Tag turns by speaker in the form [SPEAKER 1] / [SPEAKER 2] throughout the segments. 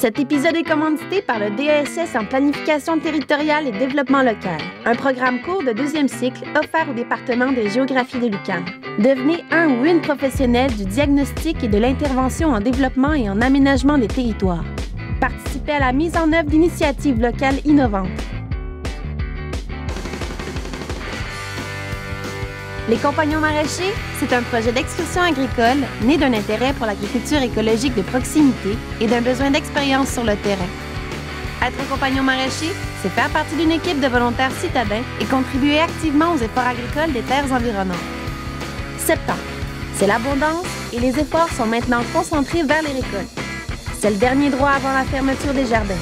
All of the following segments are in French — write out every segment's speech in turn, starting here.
[SPEAKER 1] Cet épisode est commandité par le DESS en planification territoriale et développement local, un programme court de 2e cycle offert au département des géographies de l'UQAM. Devenez un ou une professionnelle du diagnostic et de l'intervention en développement et en aménagement des territoires. Participez à la mise en œuvre d'initiatives locales innovantes. Les Compagnons maraîchers, c'est un projet d'expression agricole né d'un intérêt pour l'agriculture écologique de proximité et d'un besoin d'expérience sur le terrain. Être un compagnon maraîcher, c'est faire partie d'une équipe de volontaires citadins et contribuer activement aux efforts agricoles des terres environnantes. Septembre, c'est l'abondance et les efforts sont maintenant concentrés vers les récoltes. C'est le dernier droit avant la fermeture des jardins.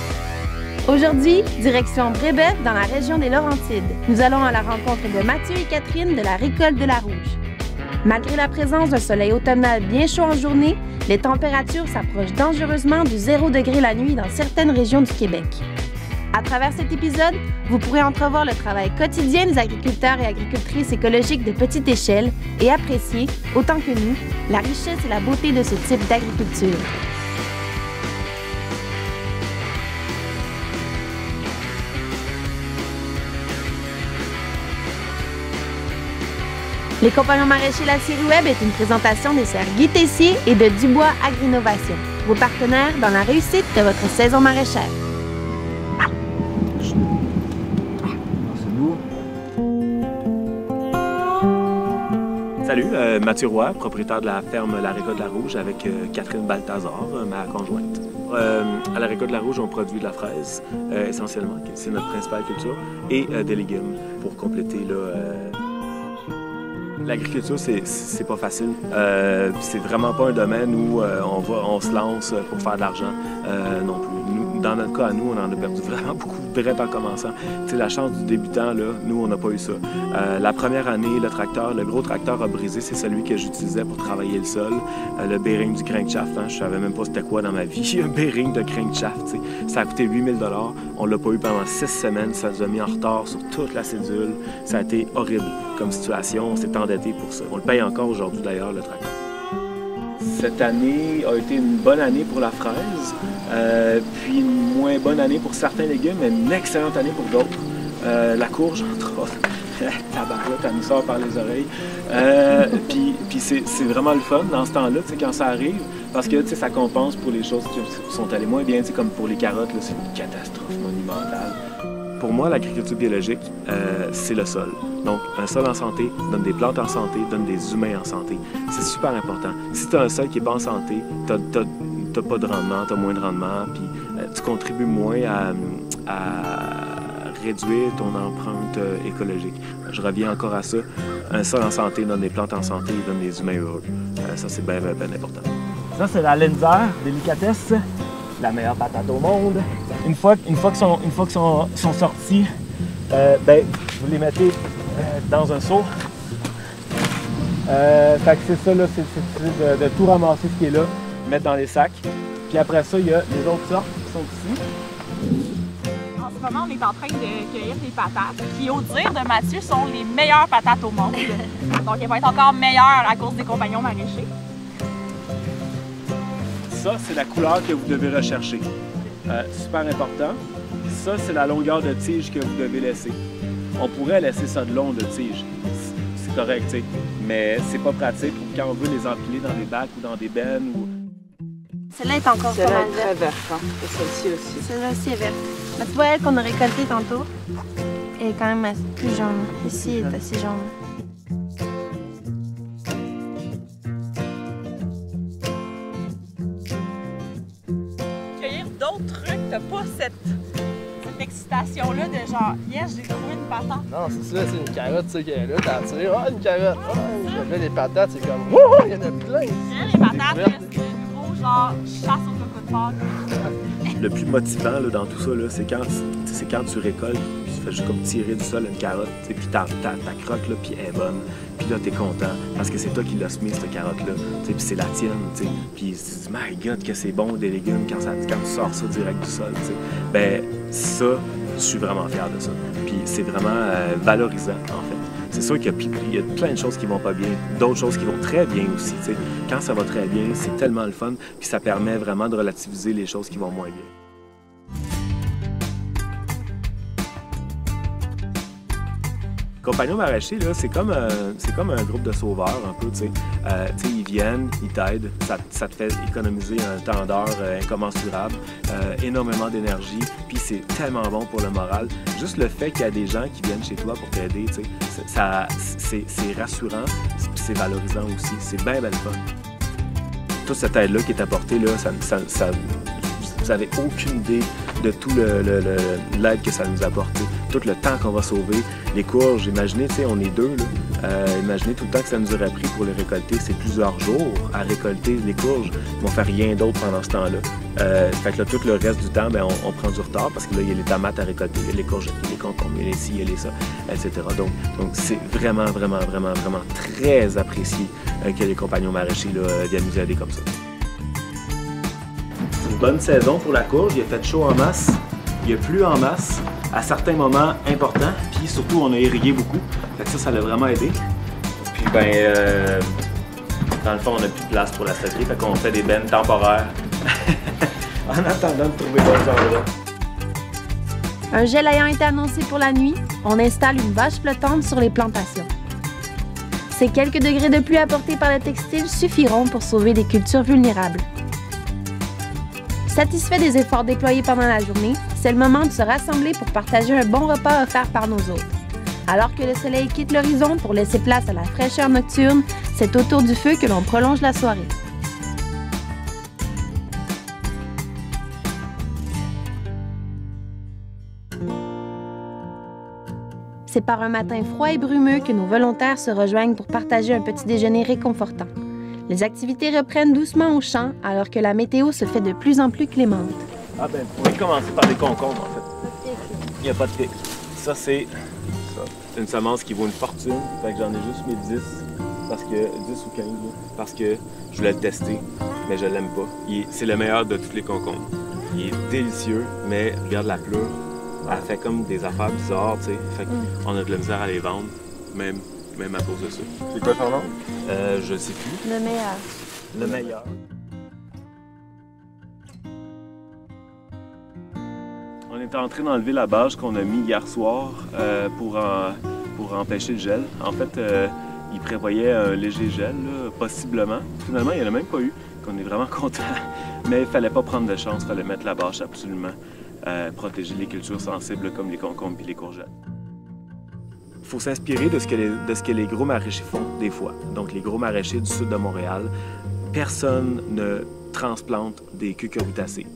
[SPEAKER 1] Aujourd'hui, direction Brébeuf dans la région des Laurentides. Nous allons à la rencontre de Mathieu et Catherine de la récolte de la Rouge. Malgré la présence d'un soleil automnal bien chaud en journée, les températures s'approchent dangereusement du 0 degré la nuit dans certaines régions du Québec. À travers cet épisode, vous pourrez entrevoir le travail quotidien des agriculteurs et agricultrices écologiques de petite échelle et apprécier, autant que nous, la richesse et la beauté de ce type d'agriculture. Les Compagnons maraîchers La série web est une présentation des serres Guy Tessier et de Dubois Agrinovation, vos partenaires dans la réussite de votre saison maraîchère.
[SPEAKER 2] Salut, Mathieu Roy, propriétaire de la ferme La Récolte de la Rouge avec Catherine Balthazar, ma conjointe. À La Récolte de la Rouge, on produit de la fraise, essentiellement, c'est notre principale culture, et des légumes pour compléter l'agriculture, c'est pas facile. C'est vraiment pas un domaine où on se lance pour faire de l'argent non plus. Dans notre cas, à nous, on en a perdu vraiment beaucoup direct en commençant. T'sais, la chance du débutant, là, nous, on n'a pas eu ça. La première année, le gros tracteur a brisé, c'est celui que j'utilisais pour travailler le sol. Le bearing du crankshaft, hein, je savais même pas c'était quoi dans ma vie, un bearing de crankshaft. T'sais. Ça a coûté 8 000 $. On l'a pas eu pendant 6 semaines, ça nous a mis en retard sur toute la cédule. Ça a été horrible comme situation, on s'est endetté pour ça. On le paye encore aujourd'hui d'ailleurs, le tracteur. Cette année a été une bonne année pour la fraise, puis une moins bonne année pour certains légumes, mais une excellente année pour d'autres. La courge, entre autres, tabarouette, elle nous sort par les oreilles. Puis c'est vraiment le fun dans ce temps-là, quand ça arrive, parce que ça compense pour les choses qui sont allées moins bien, comme pour les carottes, c'est une catastrophe monumentale. Pour moi, l'agriculture biologique, c'est le sol. Donc, un sol en santé donne des plantes en santé, donne des humains en santé. C'est super important. Si tu as un sol qui n'est pas en santé, tu n'as pas de rendement, tu as moins de rendement, puis tu contribues moins à réduire ton empreinte écologique. Je reviens encore à ça. Un sol en santé donne des plantes en santé, donne des humains heureux. Ça, c'est bien important.
[SPEAKER 3] Ça, c'est la Lenzer Délicatesse, la meilleure patate au monde. Une fois qu'ils sont sortis, vous les mettez dans un seau. Fait que c'est ça, là, c'est de tout ramasser ce qui est là, mettre dans les sacs. Puis après ça, il y a les autres sortes qui sont ici.
[SPEAKER 4] En ce moment, on est en train de cueillir des patates qui, au dire de Mathieu, sont les meilleures patates au monde. Donc, elles vont être encore meilleures à cause des compagnons maraîchers.
[SPEAKER 2] Ça, c'est la couleur que vous devez rechercher. Super important. Ça, c'est la longueur de tige que vous devez laisser. On pourrait laisser ça de long de tige. C'est correct, tu sais. Mais c'est pas pratique quand on veut les empiler dans des bacs ou dans des bennes.
[SPEAKER 1] Celle-là est encore pas mal verte.
[SPEAKER 5] Très verte, hein? Et celle-ci aussi.
[SPEAKER 1] Celle-là aussi est verte. Mais tu vois, elle qu'on a récoltée tantôt, elle est quand même plus jaune. Ici, elle est assez jaune.
[SPEAKER 4] Cueillir d'autres trucs, t'as pas cette excitation-là de genre, yes, j'ai trouvé une patate.
[SPEAKER 5] Non, c'est ça, c'est une carotte, tu sais, qui est là, t'as tiré, une carotte. Là, les patates, c'est comme, wouhou, il y en a plein.
[SPEAKER 4] Les patates, là, c'est le gros genre chasse au coco de pâte.
[SPEAKER 2] Le plus motivant là, dans tout ça, c'est quand tu récoltes, puis tu fais juste comme tirer du sol une carotte, puis ta crotte, là, puis elle est bonne. Puis là, t'es content, parce que c'est toi qui l'as semé, cette carotte-là, puis c'est la tienne, puis tu te dis, my God, que c'est bon des légumes quand tu sors ça direct du sol, t'sais. Ben ça, je suis vraiment fier de ça. Puis c'est vraiment valorisant, en fait. C'est sûr qu'il y a plein de choses qui vont pas bien, d'autres choses qui vont très bien aussi. T'sais. Quand ça va très bien, c'est tellement le fun, puis ça permet vraiment de relativiser les choses qui vont moins bien. Compagnons maraîchers, c'est comme un groupe de sauveurs un peu, tu sais. Ils viennent, ils t'aident, ça te fait économiser un temps d'heure incommensurable, énormément d'énergie, puis c'est tellement bon pour le moral. Juste le fait qu'il y a des gens qui viennent chez toi pour t'aider, tu sais, c'est rassurant, puis c'est valorisant aussi, c'est bien le fun. Toute cette aide-là qui est apportée, là, vous n'avez aucune idée de tout l'aide que ça nous a apporté, tout le temps qu'on va sauver. Les courges, imaginez, on est deux, là. Imaginez tout le temps que ça nous aurait pris pour les récolter. C'est plusieurs jours à récolter les courges. On ne fait rien d'autre pendant ce temps-là. Fait que là, tout le reste du temps, bien, on prend du retard parce que là, il y a les tomates à récolter, il y a les courges, il y a les concombres, il y a les ci, il y a les ça, etc. Donc c'est vraiment très apprécié que les compagnons maraîchers là, viennent nous aider comme ça. Une bonne saison pour la courge, il a fait chaud en masse, il a plu en masse à certains moments importants, puis surtout on a irrigué beaucoup, fait que ça l'a vraiment aidé. Puis dans le fond on n'a plus de place pour la stocker, fait qu'on fait des bennes temporaires en attendant de trouver d'autres endroits.
[SPEAKER 1] Un gel ayant été annoncé pour la nuit, on installe une bâche flottante sur les plantations. Ces quelques degrés de pluie apportés par le textile suffiront pour sauver des cultures vulnérables. Satisfait des efforts déployés pendant la journée, c'est le moment de se rassembler pour partager un bon repas offert par nos hôtes. Alors que le soleil quitte l'horizon pour laisser place à la fraîcheur nocturne, c'est autour du feu que l'on prolonge la soirée. C'est par un matin froid et brumeux que nos volontaires se rejoignent pour partager un petit déjeuner réconfortant. Les activités reprennent doucement au champ alors que la météo se fait de plus en plus clémente.
[SPEAKER 2] Ah ben, vous pouvez commencer par des concombres en fait. Il n'y a pas de pic. Ça c'est une semence qui vaut une fortune, fait que j'en ai juste mis 10, parce que 10 ou 15, parce que je voulais le tester, mais je l'aime pas. C'est le meilleur de tous les concombres. Il est délicieux, mais regarde la pleure, elle fait comme des affaires bizarres, tu sais. Fait qu'on a de la misère à les vendre, même à cause de ça.
[SPEAKER 5] C'est quoi ton nom?
[SPEAKER 2] Je sais plus.
[SPEAKER 1] Le meilleur.
[SPEAKER 2] Le meilleur. On est en train d'enlever la bâche qu'on a mis hier soir pour empêcher le gel. En fait, il prévoyait un léger gel, là, possiblement. Finalement, il n'y en a même pas eu, qu'on est vraiment content. Mais il ne fallait pas prendre de chance, il fallait mettre la bâche absolument. Protéger les cultures sensibles comme les concombres et les courgettes. Il faut s'inspirer de ce que les gros maraîchers font des fois. Donc les gros maraîchers du sud de Montréal, personne ne transplante des cucurbitacées.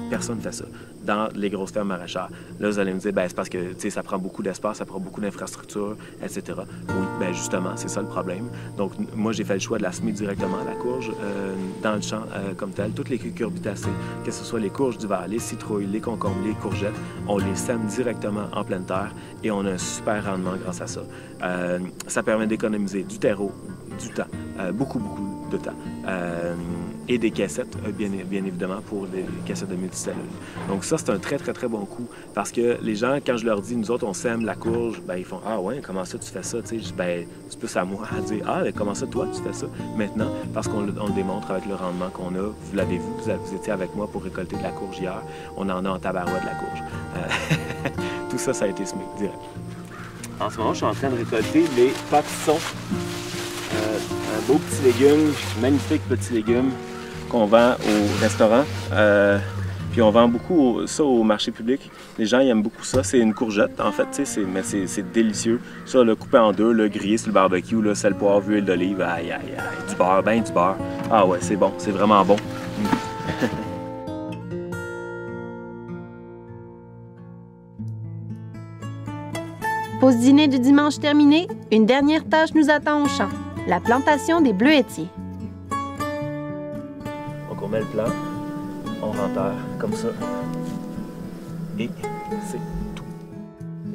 [SPEAKER 2] Personne ne fait ça dans les grosses fermes maraîchères. Là, vous allez me dire, ben, c'est parce que ça prend beaucoup d'espace, ça prend beaucoup d'infrastructures, etc. Oui, ben justement, c'est ça le problème. Donc, moi, j'ai fait le choix de la semer directement à la courge, dans le champ comme tel. Toutes les cucurbitacées, que ce soit les courges d'hiver, les citrouilles, les concombres, les courgettes, on les sème directement en pleine terre et on a un super rendement grâce à ça. Ça permet d'économiser du terreau, du temps, beaucoup de temps. Et des caissettes, bien évidemment, pour des caissettes de multicellules. Donc ça, c'est un très bon coup parce que les gens, quand je leur dis, nous autres, on sème la courge, ben ils font « Ah ouais, comment ça tu fais ça? » Tu sais, ben, c'est plus à moi à dire « Ah, mais comment ça toi tu fais ça? » Maintenant, parce qu'on le démontre avec le rendement qu'on a, vous l'avez vu, vous étiez avec moi pour récolter de la courge hier, on en a en tabarouette de la courge. Tout ça, ça a été semé direct. En ce moment, je suis en train de récolter les pâtissons. Un beau petit légume, magnifique petit légume qu'on vend au restaurant. Puis on vend beaucoup ça au marché public. Les gens ils aiment beaucoup ça. C'est une courgette en fait, mais c'est délicieux. Ça, le coupé en deux, le grillé sur le barbecue, là, sel, poivre, huile d'olive, aïe, du beurre, ben du beurre. Ah ouais, c'est bon, c'est vraiment bon.
[SPEAKER 1] Pause dîner du dimanche terminée, une dernière tâche nous attend au champ, la plantation des bleuetiers.
[SPEAKER 2] Donc on met le plan, on renterre comme ça, et c'est tout.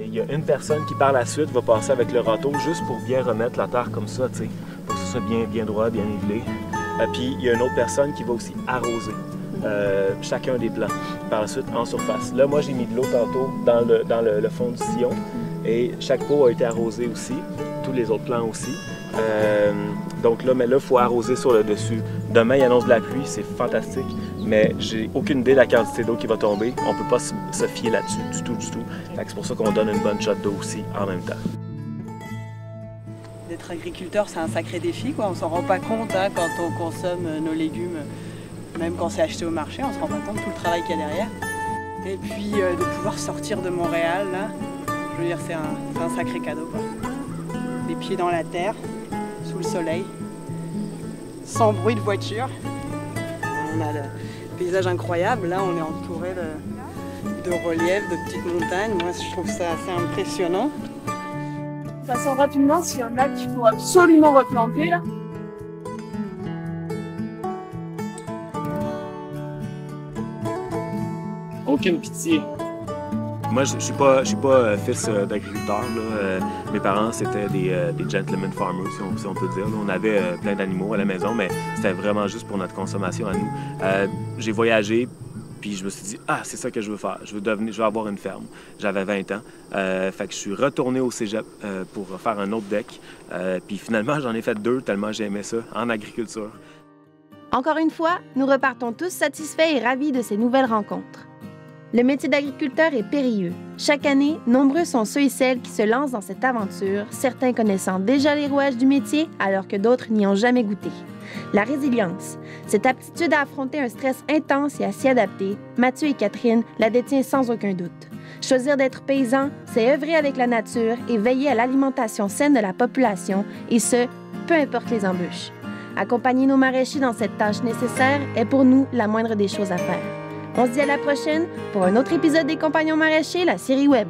[SPEAKER 2] Et il y a une personne qui par la suite va passer avec le râteau juste pour bien remettre la terre comme ça, tu sais, pour que ce soit bien droit, bien nivelé. Puis il y a une autre personne qui va aussi arroser chacun des plants par la suite en surface. Là, moi j'ai mis de l'eau tantôt dans le fond du sillon. Et chaque pot a été arrosé aussi, tous les autres plants aussi. Donc là, il faut arroser sur le dessus. Demain, il annonce de la pluie, c'est fantastique, mais j'ai aucune idée de la quantité d'eau qui va tomber. On ne peut pas se fier là-dessus du tout. C'est pour ça qu'on donne une bonne shot d'eau aussi en même temps.
[SPEAKER 6] D'être agriculteur, c'est un sacré défi, quoi. On s'en rend pas compte hein, quand on consomme nos légumes, même quand c'est acheté au marché, on se rend pas compte de tout le travail qu'il y a derrière. Et puis de pouvoir sortir de Montréal, là, je veux dire, c'est un sacré cadeau, quoi. Les pieds dans la terre, sous le soleil, sans bruit de voiture. On a le paysage incroyable, là on est entouré de reliefs, de petites montagnes. Moi je trouve ça assez impressionnant.
[SPEAKER 7] Ça sent rapidement s'il y en a qu'il faut absolument replanter là.
[SPEAKER 3] Aucune pitié.
[SPEAKER 2] Moi, je suis pas fils d'agriculteur. Mes parents, c'était des gentleman farmers, si on peut dire. Là. On avait plein d'animaux à la maison, mais c'était vraiment juste pour notre consommation à nous. J'ai voyagé, puis je me suis dit, c'est ça que je veux faire. Je veux avoir une ferme. J'avais 20 ans. Fait que je suis retourné au cégep pour faire un autre deck. Puis finalement, j'en ai fait 2 tellement j'aimais ça en agriculture.
[SPEAKER 1] Encore une fois, nous repartons tous satisfaits et ravis de ces nouvelles rencontres. Le métier d'agriculteur est périlleux. Chaque année, nombreux sont ceux et celles qui se lancent dans cette aventure, certains connaissant déjà les rouages du métier alors que d'autres n'y ont jamais goûté. La résilience, cette aptitude à affronter un stress intense et à s'y adapter, Mathieu et Catherine la détiennent sans aucun doute. Choisir d'être paysan, c'est œuvrer avec la nature et veiller à l'alimentation saine de la population, et ce, peu importe les embûches. Accompagner nos maraîchers dans cette tâche nécessaire est pour nous la moindre des choses à faire. On se dit à la prochaine pour un autre épisode des Compagnons maraîchers, la série web.